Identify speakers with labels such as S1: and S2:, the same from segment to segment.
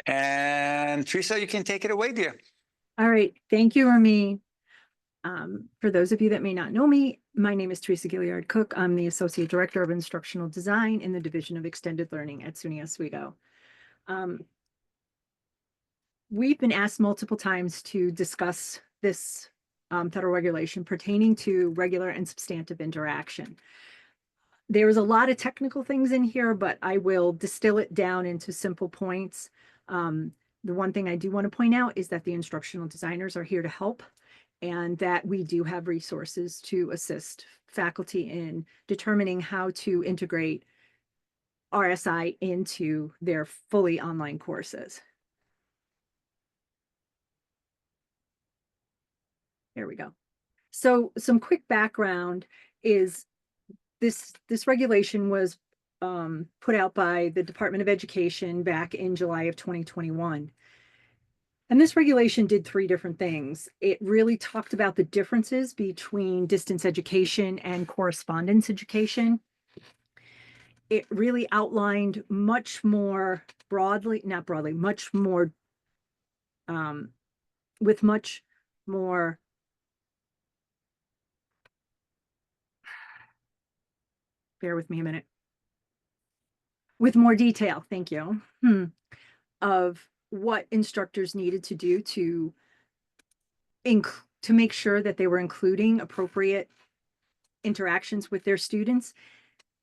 S1: And Theresa, you can take it away, dear.
S2: All right. Thank you, Ramin. For those of you that may not know me, my name is Theresa Gilliard-Cook. I'm the Associate Director of Instructional Design in the Division of Extended Learning at SUNY Oswego. We've been asked multiple times to discuss this federal regulation pertaining to regular and substantive interaction. There's a lot of technical things in here, but I will distill it down into simple points. The one thing I do want to point out is that the instructional designers are here to help, and that we do have resources to assist faculty in determining how to integrate RSI into their fully online courses. There we go. So some quick background is this regulation was put out by the Department of Education back in July of 2021. And this regulation did three different things. It really talked about the differences between distance education and correspondence education. It really outlined much more broadly, not broadly, much more, with much more, bear with me a minute, with more detail, thank you, of what instructors needed to do to make sure that they were including appropriate interactions with their students.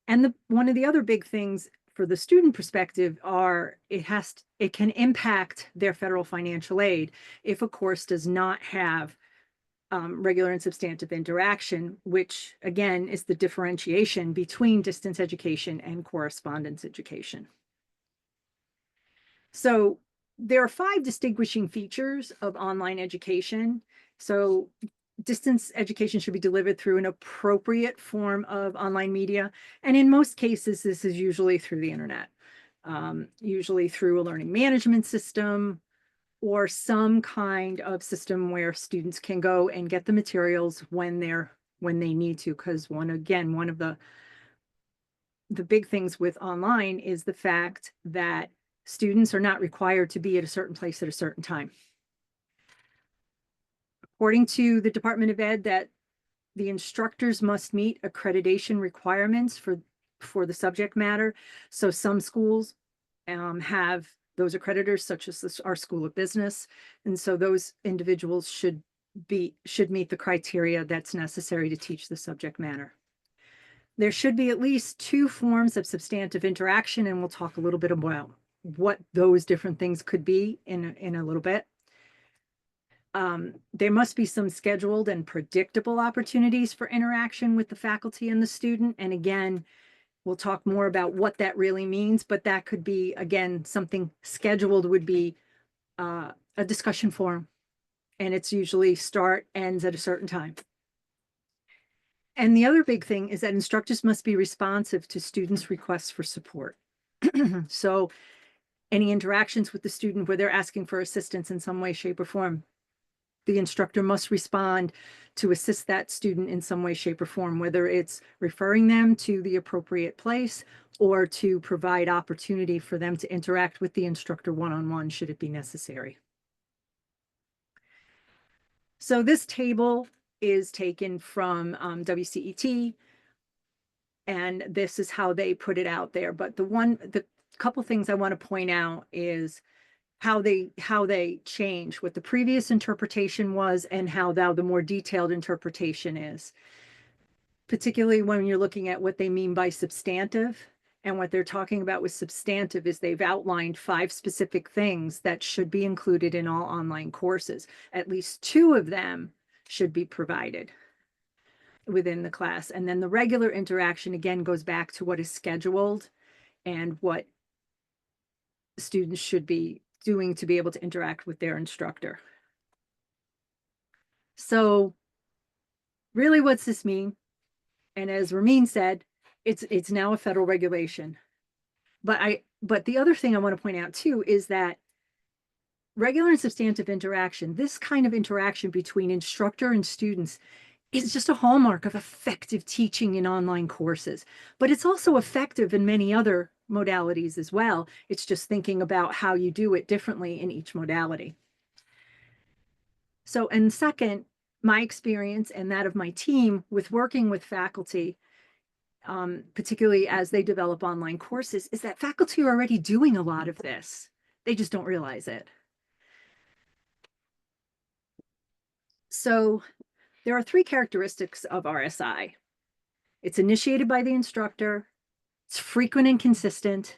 S2: And one of the other big things for the student perspective are it can impact their federal financial aid if a course does not have regular and substantive interaction, which again is the differentiation between distance education and correspondence education. So there are 5 distinguishing features of online education. So distance education should be delivered through an appropriate form of online media. And in most cases, this is usually through the internet, usually through a learning management system or some kind of system where students can go and get the materials when they need to. Because one of the big things with online is the fact that students are not required to be at a certain place at a certain time. According to the Department of Ed, that the instructors must meet accreditation requirements for the subject matter. So some schools have those accreditors, such as our School of Business. And so those individuals should meet the criteria that's necessary to teach the subject matter. There should be at least 2 forms of substantive interaction, and we'll talk a little bit about what those different things could be in a little bit. There must be some scheduled and predictable opportunities for interaction with the faculty and the student. And again, we'll talk more about what that really means, but that could be, again, something scheduled would be a discussion forum, and it's usually ends at a certain time. And the other big thing is that instructors must be responsive to students' requests for support. So any interactions with the student where they're asking for assistance in some way, shape, or form, the instructor must respond to assist that student in some way, shape, or form, whether it's referring them to the appropriate place or to provide opportunity for them to interact with the instructor one-on-one should it be necessary. So this table is taken from WCET, and this is how they put it out there. But the couple things I want to point out is how they change what the previous interpretation was and how now the more detailed interpretation is, particularly when you're looking at what they mean by substantive. And what they're talking about with substantive is they've outlined 5 specific things that should be included in all online courses. At least 2 of them should be provided within the class. And then the regular interaction, again, goes back to what is scheduled and what students should be doing to be able to interact with their instructor. So really, what's this mean? And as Ramin said, it's now a federal regulation. But the other thing I want to point out too is that regular and substantive interaction, this kind of interaction between instructor and students, is just a hallmark of effective teaching in online courses. But it's also effective in many other modalities as well. It's just thinking about how you do it differently in each modality. So, and second, my experience and that of my team with working with faculty, particularly as they develop online courses, is that faculty are already doing a lot of this. They just don't realize it. So there are three characteristics of RSI. It's initiated by the instructor, it's frequent and consistent,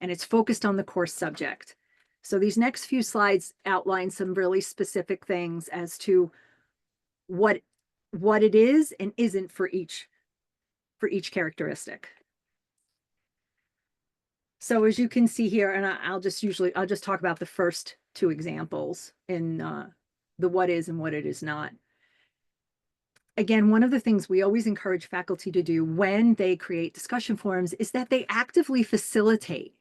S2: and it's focused on the course subject. So these next few slides outline some really specific things as to what it is and isn't for each characteristic. So as you can see here, and I'll just talk about the first two examples in the what is and what it is not. Again, one of the things we always encourage faculty to do when they create discussion forums is that they actively facilitate.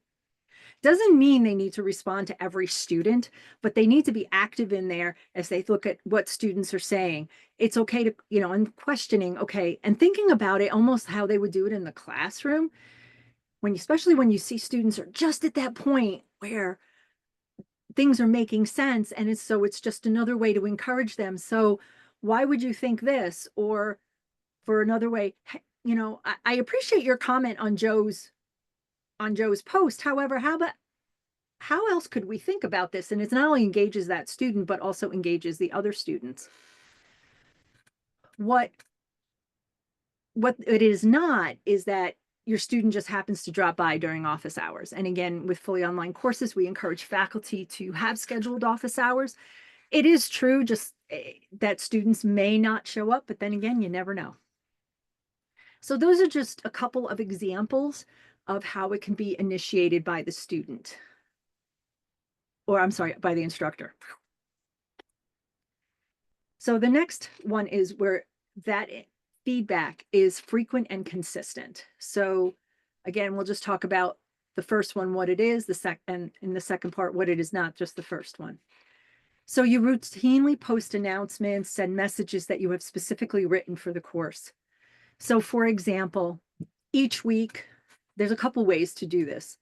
S2: Doesn't mean they need to respond to every student, but they need to be active in there as they look at what students are saying. It's okay to, and questioning, okay, and thinking about it almost how they would do it in the classroom, especially when you see students are just at that point where things are making sense, and it's just another way to encourage them. So why would you think this? Or for another way, I appreciate your comment on Joe's post. However, how else could we think about this? And it not only engages that student, but also engages the other students. What it is not is that your student just happens to drop by during office hours. And again, with fully online courses, we encourage faculty to have scheduled office hours. It is true just that students may not show up, but then again, you never know. So those are just a couple of examples of how it can be initiated by the student. Or I'm sorry, by the instructor. So the next one is where that feedback is frequent and consistent. So again, we'll just talk about the first one, what it is, and in the second part, what it is not, just the first one. So you routinely post announcements, send messages that you have specifically written for the course. So for example, each week, there's a couple ways to do this.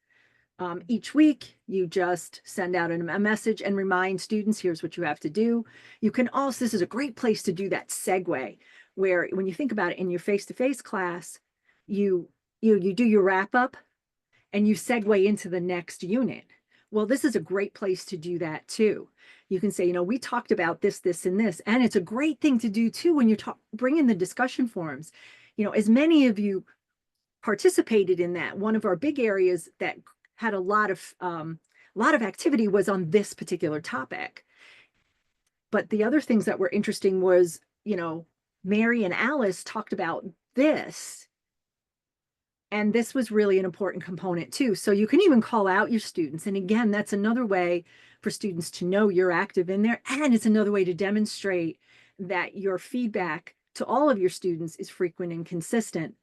S2: Each week, you just send out a message and remind students, here's what you have to do. You can also, this is a great place to do that segue, where when you think about it in your face-to-face class, you do your wrap up and you segue into the next unit. Well, this is a great place to do that too. You can say, we talked about this, this, and this, and it's a great thing to do too when you bring in the discussion forums. As many of you participated in that, one of our big areas that had a lot of activity was on this particular topic. But the other things that were interesting was, Mary and Alice talked about this. And this was really an important component too. So you can even call out your students. And again, that's another way for students to know you're active in there. And it's another way to demonstrate that your feedback to all of your students is frequent and consistent.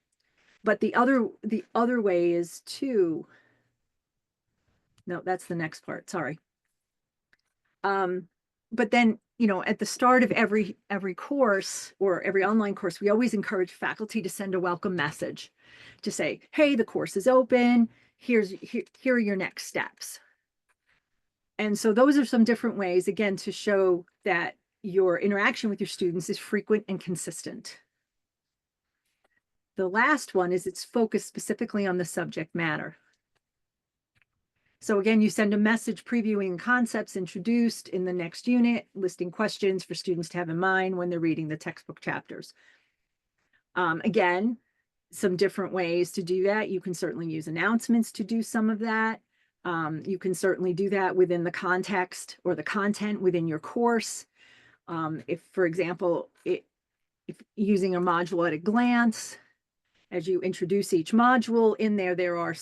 S2: But the other way is to, no, that's the next part, sorry. But then, at the start of every course or every online course, we always encourage faculty to send a welcome message to say, hey, the course is open. Here are your next steps. And so those are some different ways, again, to show that your interaction with your students is frequent and consistent. The last one is it's focused specifically on the subject matter. So again, you send a message previewing concepts introduced in the next unit, listing questions for students to have in mind when they're reading the textbook chapters. Again, some different ways to do that. You can certainly use announcements to do some of that. You can certainly do that within the context or the content within your course. If, for example, if using a module at a glance, as you introduce each module in there are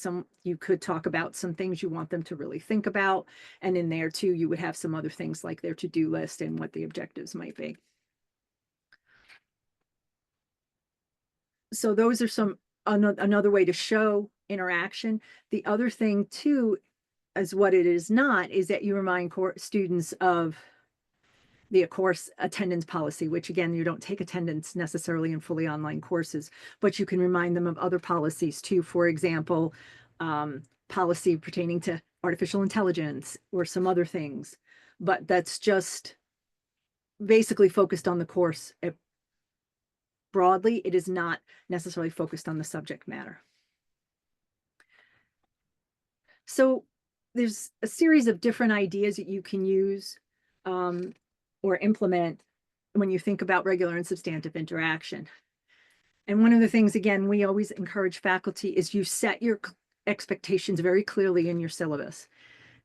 S2: you could talk about some things you want them to really think about. And in there too, you would have some other things like their to-do list and what the objectives might be. So those are another way to show interaction. The other thing too, as what it is not, is that you remind students of the course attendance policy, which again, you don't take attendance necessarily in fully online courses, but you can remind them of other policies too. For example, policy pertaining to artificial intelligence or some other things, but that's just basically focused on the course. Broadly, it is not necessarily focused on the subject matter. So there's a series of different ideas that you can use or implement when you think about regular and substantive interaction. And one of the things, again, we always encourage faculty is you set your expectations very clearly in your syllabus.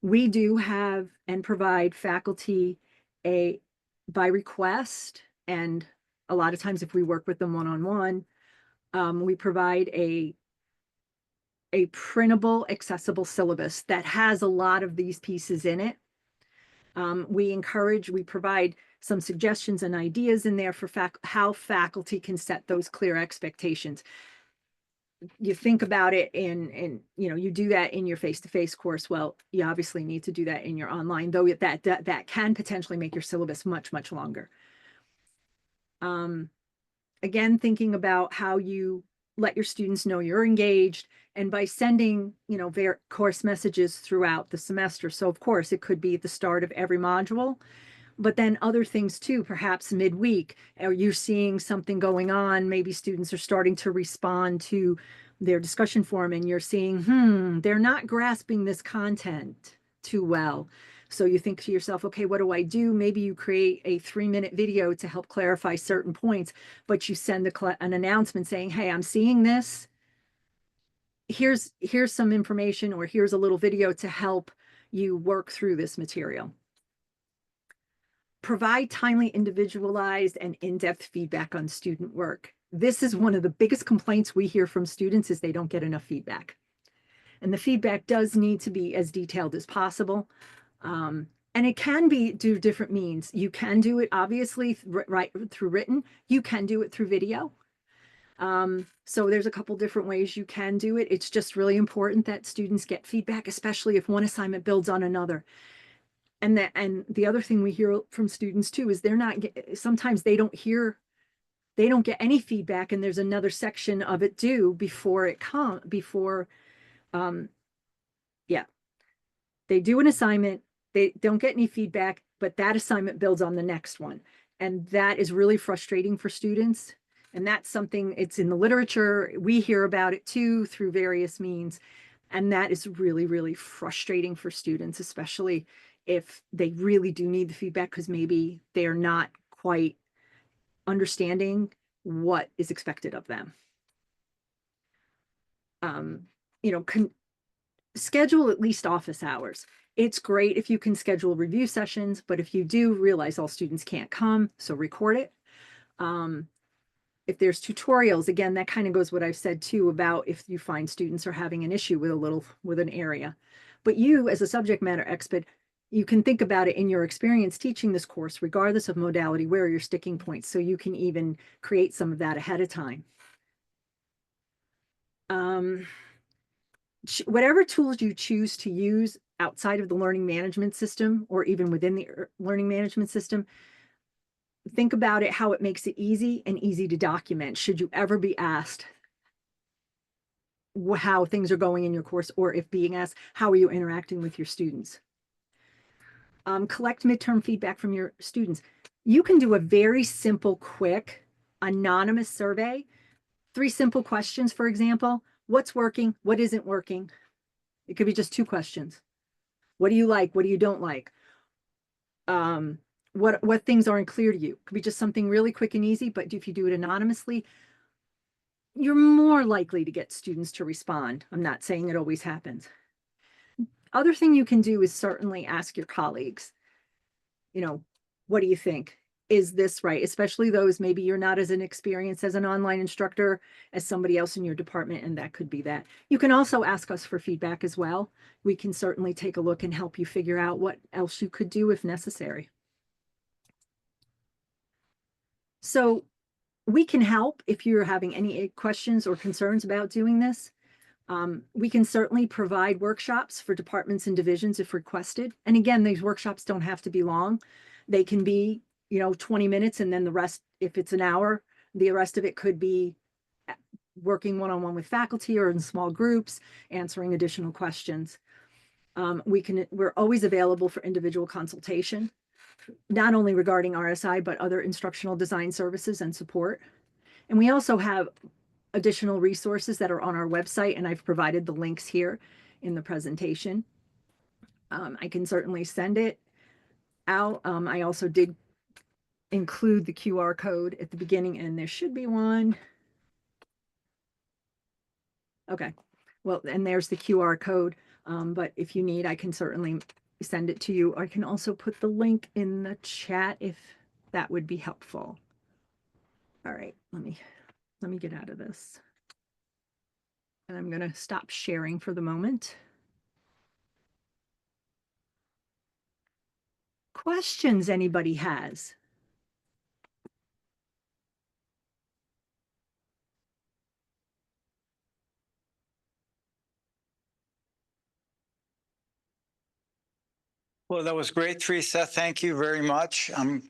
S2: We do have and provide faculty by request, and a lot of times if we work with them one-on-one, we provide a printable, accessible syllabus that has a lot of these pieces in it. We provide some suggestions and ideas in there for how faculty can set those clear expectations. You think about it you do that in your face-to-face course. Well, you obviously need to do that in your online, though that can potentially make your syllabus much, much longer. Again, thinking about how you let your students know you're engaged, and by sending, course messages throughout the semester. So of course, it could be at the start of every module, but then other things too, perhaps midweek, or you're seeing something going on. Maybe students are starting to respond to their discussion forum and you're seeing, they're not grasping this content too well. So you think to yourself, okay, what do I do? Maybe you create a 3-minute video to help clarify certain points, but you send an announcement saying, hey, I'm seeing this. Here's some information, or here's a little video to help you work through this material. Provide timely, individualized, and in-depth feedback on student work. This is one of the biggest complaints we hear from students is they don't get enough feedback. And the feedback does need to be as detailed as possible. And it can be through different means. You can do it obviously right through written. You can do it through video. So there's a couple different ways you can do it. It's just really important that students get feedback, especially if one assignment builds on another. And the other thing we hear from students too is sometimes they don't get any feedback, and there's another section of it due they do an assignment, they don't get any feedback, but that assignment builds on the next one. And that is really frustrating for students. And that's something, it's in the literature. We hear about it too through various means. And that is really, really frustrating for students, especially if they really do need the feedback because maybe they're not quite understanding what is expected of them. Schedule at least office hours. It's great if you can schedule review sessions, but if you do, realize all students can't come, so record it. If there's tutorials, again, that kind of goes what I've said too about if you find students are having an issue with an area. But you, as a subject matter expert, you can think about it in your experience teaching this course, regardless of modality, where are your sticking points, so you can even create some of that ahead of time. Whatever tools you choose to use outside of the learning management system, or even within the learning management system, think about it, how it makes it easy to document. Should you ever be asked how things are going in your course, or if being asked, how are you interacting with your students? Collect midterm feedback from your students. You can do a very simple, quick, anonymous survey. 3 simple questions, for example. What's working? What isn't working? It could be just 2 questions. What do you like? What do you don't like? What things aren't clear to you? It could be just something really quick and easy, but if you do it anonymously, you're more likely to get students to respond. I'm not saying it always happens. Other thing you can do is certainly ask your colleagues, what do you think? Is this right? Especially those, maybe you're not as an experienced as an online instructor as somebody else in your department, and that could be that. You can also ask us for feedback as well. We can certainly take a look and help you figure out what else you could do if necessary. So we can help if you're having any questions or concerns about doing this. We can certainly provide workshops for departments and divisions if requested. And again, these workshops don't have to be long. They can be, 20 minutes, and then the rest, if it's an hour, the rest of it could be working one-on-one with faculty or in small groups, answering additional questions. We're always available for individual consultation, not only regarding RSI, but other instructional design services and support. And we also have additional resources that are on our website, and I've provided the links here in the presentation. I can certainly send it out. I also did include the QR code at the beginning, and there should be one. Okay, well, and there's the QR code, but if you need, I can certainly send it to you. I can also put the link in the chat if that would be helpful. All right, let me get out of this. And I'm going to stop sharing for the moment. Questions anybody has?
S1: Well, that was great, Theresa. Thank you very much. I'm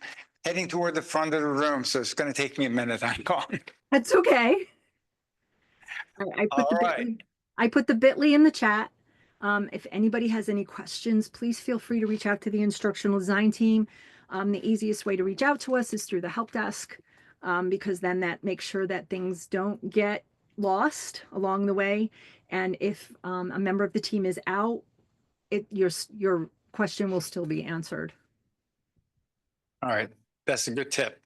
S1: heading toward the front of the room, so it's going to take me a minute. I'm gone.
S2: That's okay. I put the bit.ly in the chat. If anybody has any questions, please feel free to reach out to the instructional design team. The easiest way to reach out to us is through the help desk, because then that makes sure that things don't get lost along the way. And if a member of the team is out, your question will still be answered.
S1: All right. That's a good tip.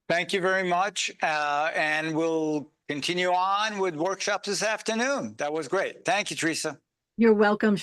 S1: Thank you very much. And we'll continue on with workshops this afternoon. That was great. Thank you, Theresa.
S2: You're welcome.